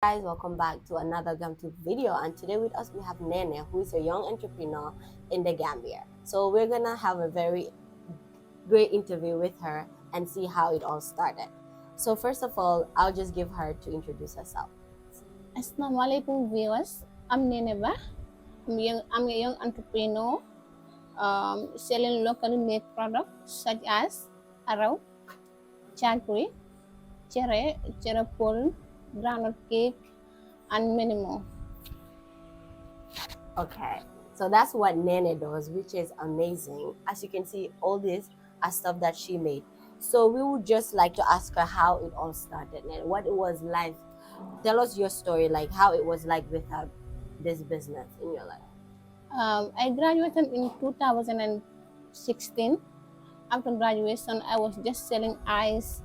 Guys, welcome back to another GamTube video, and today with us we have Nene, who is a young entrepreneur in the Gambia. So we're gonna have a very great interview with her and see how it all started. So first of all, I'll just give her to introduce herself. Assalamualaikum viewers. I'm Neneba. I'm a young entrepreneur selling locally made products such as arrow, chagri, chere pole, granite cake, and many more. Okay, so that's what Nene does, which is amazing. As you can see, all these are stuff that she made. So we would just like to ask her how it all started and what it was like. Tell us your story, like how it was like without this business in your life. I graduated in 2016. After graduation, I was just selling ice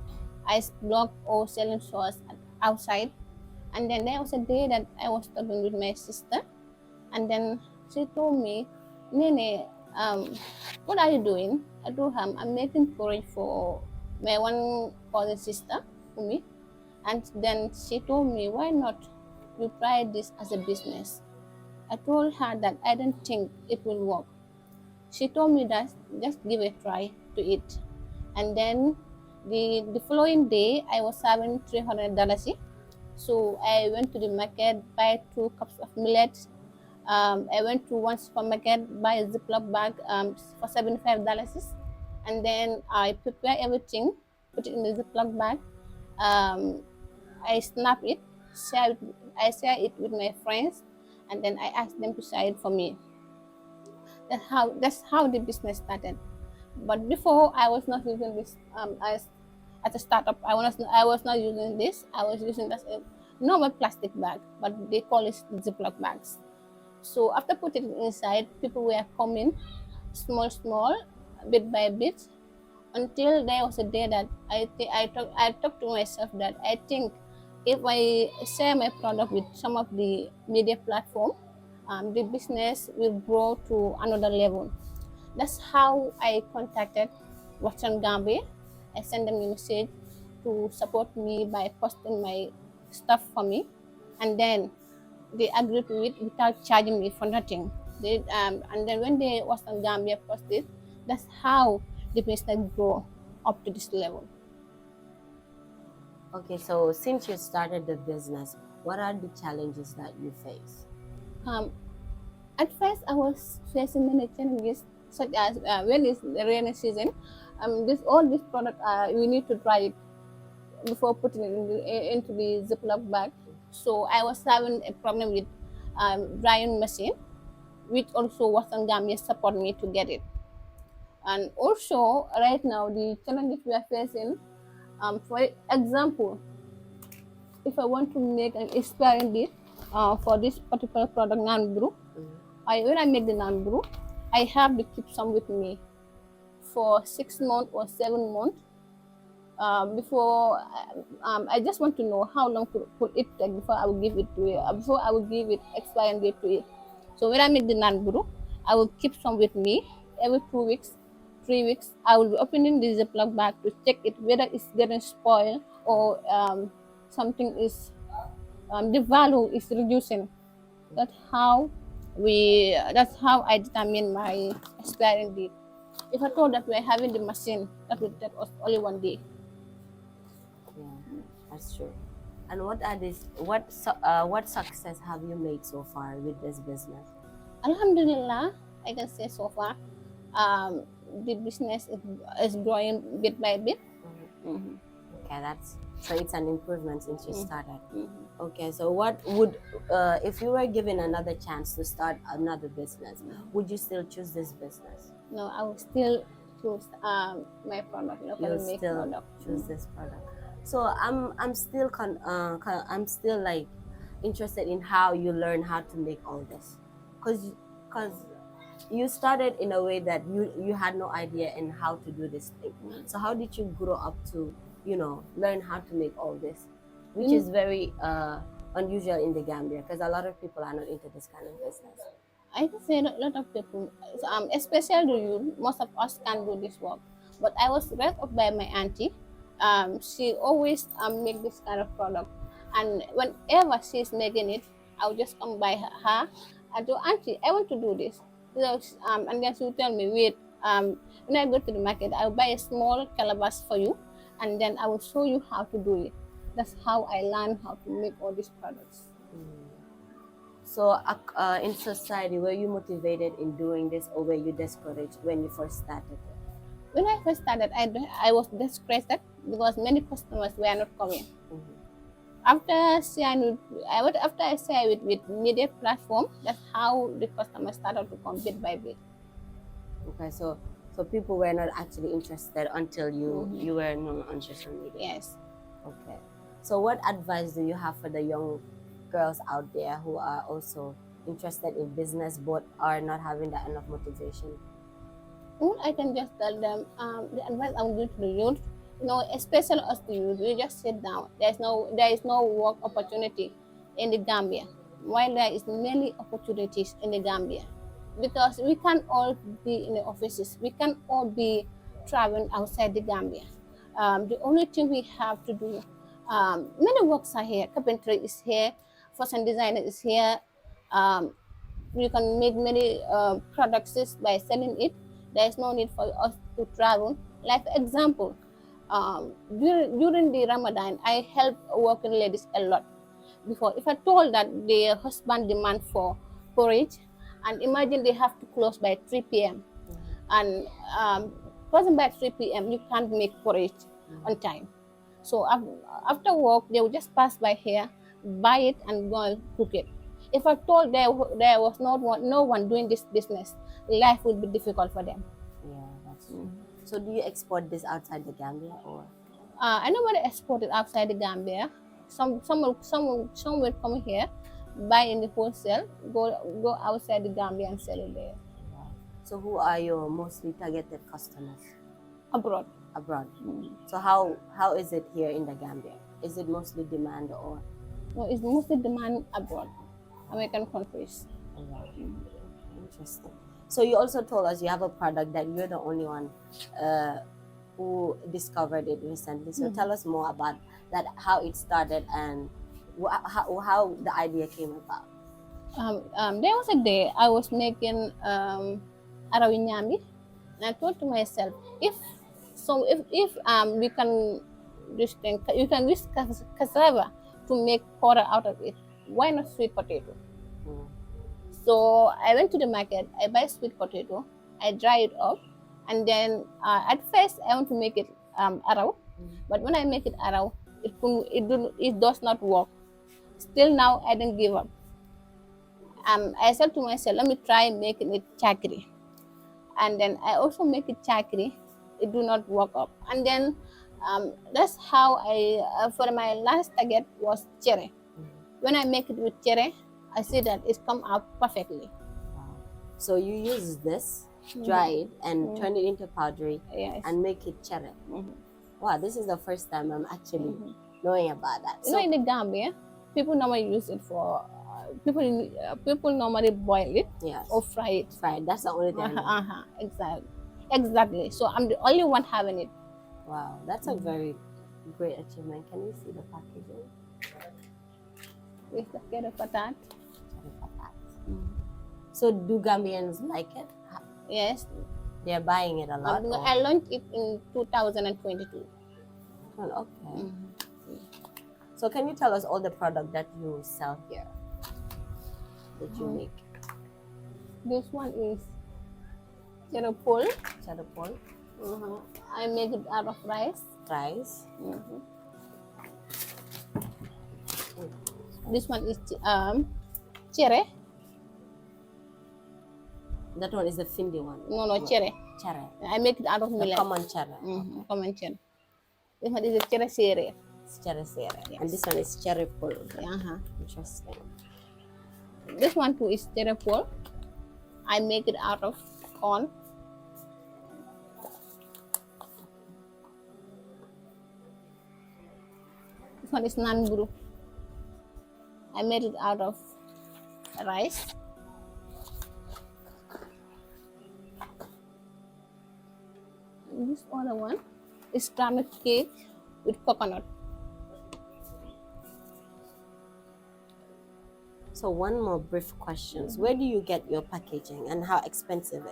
block or selling sauce outside. And then there was a day that I was talking with my sister, and then she told me, Nene, what are you doing? I told her, I'm making porridge for my one cousin sister, for me. And then she told me, why not you try this as a business? I told her that I don't think it will work. She told me that just give a try to it. And then the following day, I was having $300. So I went to the market, buy 2 cups of millet. I went to one supermarket, buy a Ziploc bag for $75. And then I prepare everything, put it in the Ziploc bag. Um, I snap it, I share it with my friends, and then I ask them to share it for me. That's how the business started. But before, I was not using this as a startup. I was not using this. I was using this a normal plastic bag, but they call it Ziploc bags. So after putting it inside, people were coming small, bit by bit, until there was a day that I talked to myself that I think if I share my product with some of the media platform, the business will grow to another level. That's how I contacted Western Gambia. I sent them a message to support me by posting my stuff for me, and then they agreed to it without charging me for nothing. And then when the Western Gambia posted, that's how the business grow up to this level. Okay, so since you started the business, what are the challenges that you face? Um, at first, I was facing many challenges, such as when it's the rainy season. This product we need to dry it before putting it into the Ziploc bag. So I was having a problem with drying machine, which also Western Gambia support me to get it. And also, right now, the challenges we are facing, for example, if I want to make an expiring date for this particular product, non brew, when I make the non brew, I have to keep some with me for 6 months or 7 months before I just want to know how long could it take before I will give it to it, before I will give it expiring date to it. So when I make the non brew, I will keep some with me every 2 weeks, 3 weeks. I will be opening the Ziploc bag to check it whether it's getting spoiled or something is the value is reducing. That's how that's how I determine my expiring date. If I told that we're having the machine, that would take us only 1 day. Yeah, that's true. And what success have you made so far with this business? Alhamdulillah, I can say so far, the business is growing bit by bit. Mm-hmm. Okay, that's so it's an improvement since you started. Mm-hmm. Okay, so what would if you were given another chance to start another business, would you still choose this business? No, I will still choose my product, locally You'll made still product. choose this product. So I'm still like interested in how you learn how to make all this, cause you started in a way that you had no idea in how to do this thing. So how did you grow up to learn how to make all this, which is very unusual in the Gambia, because a lot of people are not into this kind of business. I can say a lot of people, especially you, most of us can do this work. But I was raised up by my auntie. She always make this kind of product. And whenever she's making it, I'll just come by her and go, Auntie, I want to do this. So, and then she'll tell me, wait, when I go to the market, I'll buy a small calabash for you, and then I will show you how to do it. That's how I learned how to make all these products. So, in society, were you motivated in doing this, or were you discouraged when you first started? When I first started, I was discouraged because many customers were not coming. After sharing after I share with media platform, that's how the customers started to come bit by bit. Okay, so people were not actually interested until you were known on social media. Yes. Okay. So what advice do you have for the young girls out there who are also interested in business but are not having that enough motivation? Well, I can just tell them the advice I'm going to the youth, especially us the youth, we just sit down. There is no work opportunity in the Gambia, while there is many opportunities in the Gambia, because we can't all be in the offices. We can't all be traveling outside the Gambia. The only thing we have to do, many works are here. Carpentry is here, fashion designer is here. Um, you can make many products by selling it. There is no need for us to travel. Like for example, during the Ramadan, I help working ladies a lot. Before, if I told that their husband demand for porridge, and imagine they have to close by 3 p.m. and closing by 3 p.m. you can't make porridge on time. So after work, they will just pass by here, buy it, and go and cook it. If I told there was no one doing this business, life would be difficult for them. Yeah, that's true. So do you export this outside the Gambia or? I nobody export it outside the Gambia. Some will come here, buy in the wholesale, go outside the Gambia and sell it there. Wow. So who are your mostly targeted customers? Abroad. Abroad. So how is it here in the Gambia? Is it mostly demand or? No, it's mostly demand abroad, American countries. Oh, wow. Interesting. So you also told us you have a product that you're the only one who discovered it recently. So tell us more about that, how it started and how the idea came about. There was a day I was making arawinyami, and I thought to myself, if we can you can use cassava to make powder out of it, why not sweet potato? So I went to the market, I buy sweet potato, I dry it up, and then at first I want to make it araw, but when I make it araw, it does not work. Still now I didn't give up. I said to myself, let me try making it chakri, and then I also make it chakri. It do not work up, and then that's how I for my last target was cherry. When I make it with cherry, I see that it's come out perfectly. Wow. So you use this, dry it, and turn it into powdery, Yes. and make it cherry. Wow, this is the first time I'm actually knowing about that. So in the Gambia, people normally use it for people normally boil it, yes, or fry it. Fried. That's the only thing. Exactly. So I'm the only one having it. Wow, that's a very great achievement. Can you see the packaging? With the carrot patat. So do Gambians like it? Yes. They're buying it a lot? I launched it in 2022. Well, okay. So can you tell us all the product that you sell here, that you make? This one is cheropol. Cheropol. I make it out of rice. Rice. This one is chere. That one is the Findi one. No, chere. Chere. I make it out of millet. The common chere. Common chere. This one is a chere sere. Chere sere. Yes. And this one is cheropol. Interesting. This one too is cheropol. I make it out of corn. This one is nanburu. I made it out of rice. This other one is granite cake with coconut. So one more brief questions. Where do you get your packaging and how expensive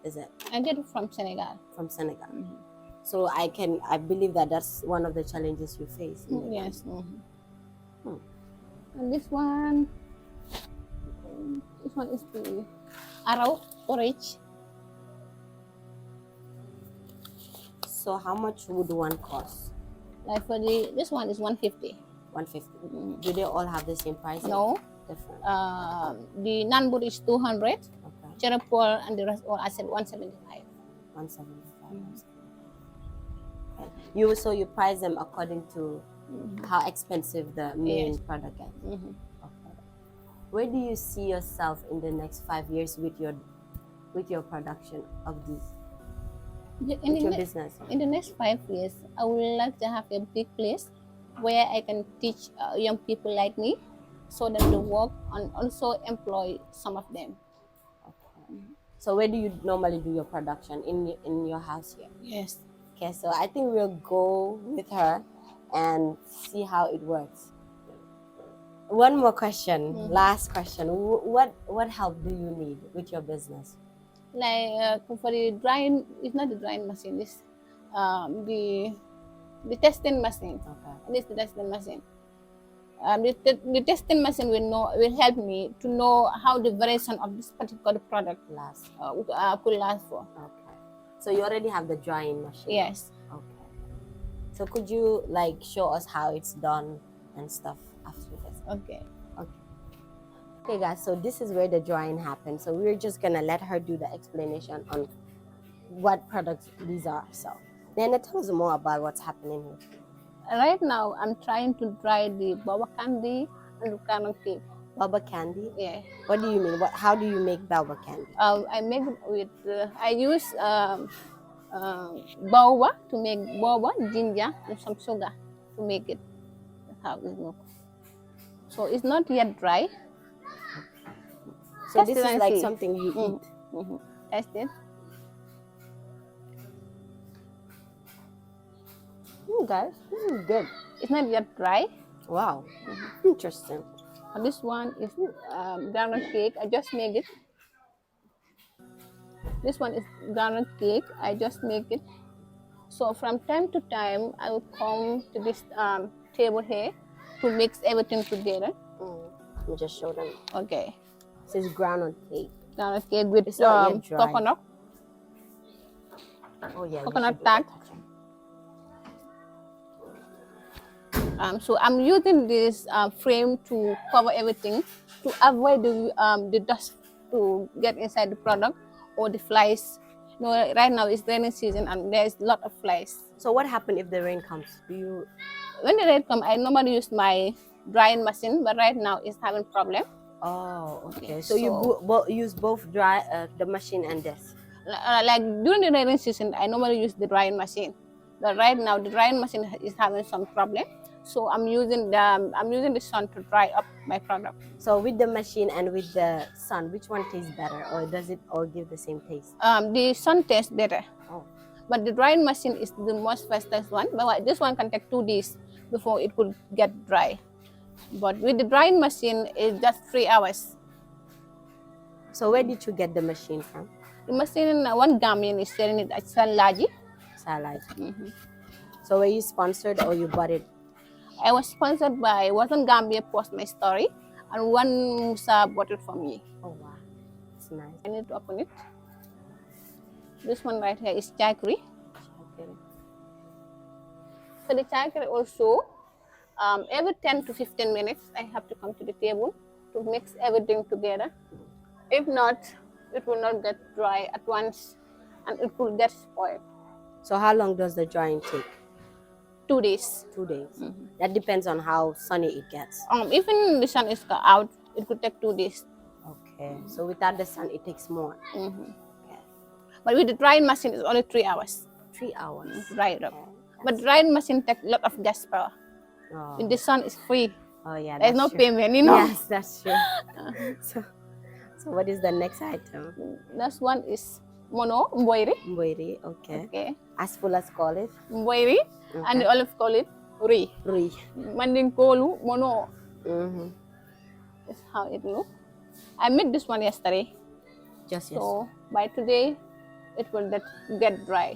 is it? I get it from Senegal. From Senegal. So I believe that that's one of the challenges you face. In the Yes. Hmm. And this one is the arrow orange. So how much would one cost? Like for this one is 150. 150. Do they all have the same price? No. Different. The nanbur is 200. Okay. Cherapol and the rest all I said 175. 175. Okay. So you price them according to how expensive the main product is. Okay. Where do you see yourself in the next 5 years with your production of these? With your business? In the next 5 years, I would like to have a big place where I can teach young people like me, so that they work and also employ some of them. Okay. So where do you normally do your production? In your house here? Yes. Okay, so I think we'll go with her and see how it works. One more question, last question. What help do you need with your business? Like for the drying, it's not the drying machine. It's the testing machine. Okay. This is the testing machine. The testing machine will help me to know how the variation of this particular product could last for. Okay. So you already have the drying machine? Yes. Okay. So could you like show us how it's done and stuff after this? Okay. Okay guys, so this is where the drying happens. So we're just gonna let her do the explanation on what products these are. So then tell us more about what's happening here. Right now, I'm trying to dry the baba candy and the canon cake. Baba candy? Yeah. What do you mean? How do you make baba candy? I make it with, I use baobab to make boba, ginger, and some sugar to make it. That's how it looks. So it's not yet dry. So this is like something you eat? Taste it. Guys, this is good. It's not yet dry. Wow. Interesting. This one is granite cake. I just make it. This one is granite cake. I just make it. So from time to time, I will come to this table here to mix everything together. Let me just show them. Okay. This is granite cake. Granite cake with coconut. Oh yeah. Coconut tart. So I'm using this frame to cover everything to avoid the dust to get inside the product or the flies. You know, right now it's rainy season and there's a lot of flies. So what happens if the rain comes? When the rain comes, I normally use my drying machine, but right now it's having problem. Oh, okay. So you use both the machine and this? Like during the rainy season, I normally use the drying machine, but right now the drying machine is having some problem. So I'm using the sun to dry up my product. So with the machine and with the sun, which one tastes better, or does it all give the same taste? The sun tastes better. Oh. But the drying machine is the most fastest one. But this one can take 2 days before it could get dry. But with the drying machine, it's just 3 hours. So where did you get the machine from? The machine, one Gambian is selling it at Salaji. So were you sponsored or you bought it? I was sponsored by Wasn't Gambia post my story, and one Musa bought it for me. Oh wow, it's nice. I need to open it. This one right here is chakri. For the chakri also, every 10 to 15 minutes, I have to come to the table to mix everything together. If not, it will not get dry at once, and it will get spoiled. So how long does the drying take? 2 days. 2 days. That depends on how sunny it gets. Even the sun is out, it could take 2 days. Okay. So without the sun, it takes more. Okay. But with the drying machine, it's only 3 hours. 3 hours. Dry it up. But drying machine takes a lot of gas power. Oh. When the sun is free. Oh yeah. There's no payment, you know. Yes, that's true. So what is the next item? That one is mono mboiri. Mboiri. Okay. Okay. As full as call it. Mboiri. Okay. And the olive call it ri. Ri. Manding kolu mono. Mm-hmm. That's how it looks. I made this one yesterday, Just yes. so by today it will get dry.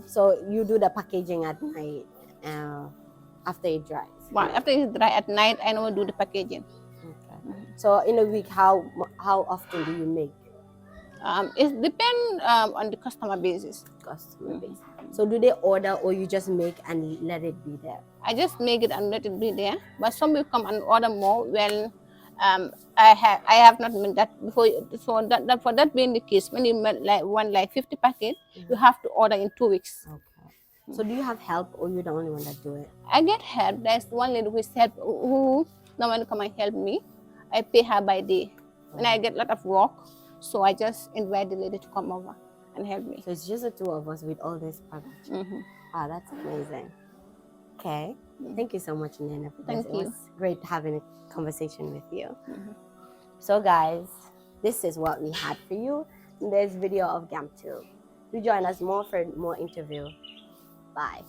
So you do the packaging at night after it dries. Well, after it's dry at night, I now do the packaging. Okay. So in a week, how often do you make It depends on the customer basis. customer base? So do they order or you just make and let it be there? I just make it and let it be there. But some will come and order more. Well, I have not made that before. So that for that being the case, when you make like 50 packet, you have to order in 2 weeks. Okay. So do you have help or you're the only one that do it? I get help. There's one lady who normally come and help me. I pay her by day. When I get a lot of work, so I just invite the lady to come over and help me. So it's just the two of us with all this production. Wow, that's amazing. Okay. Thank you so much, Nena, for this. Thank It you. was great having a conversation with you. So guys, this is what we had for you in this video of GAM2. Do join us more for more interview. Bye.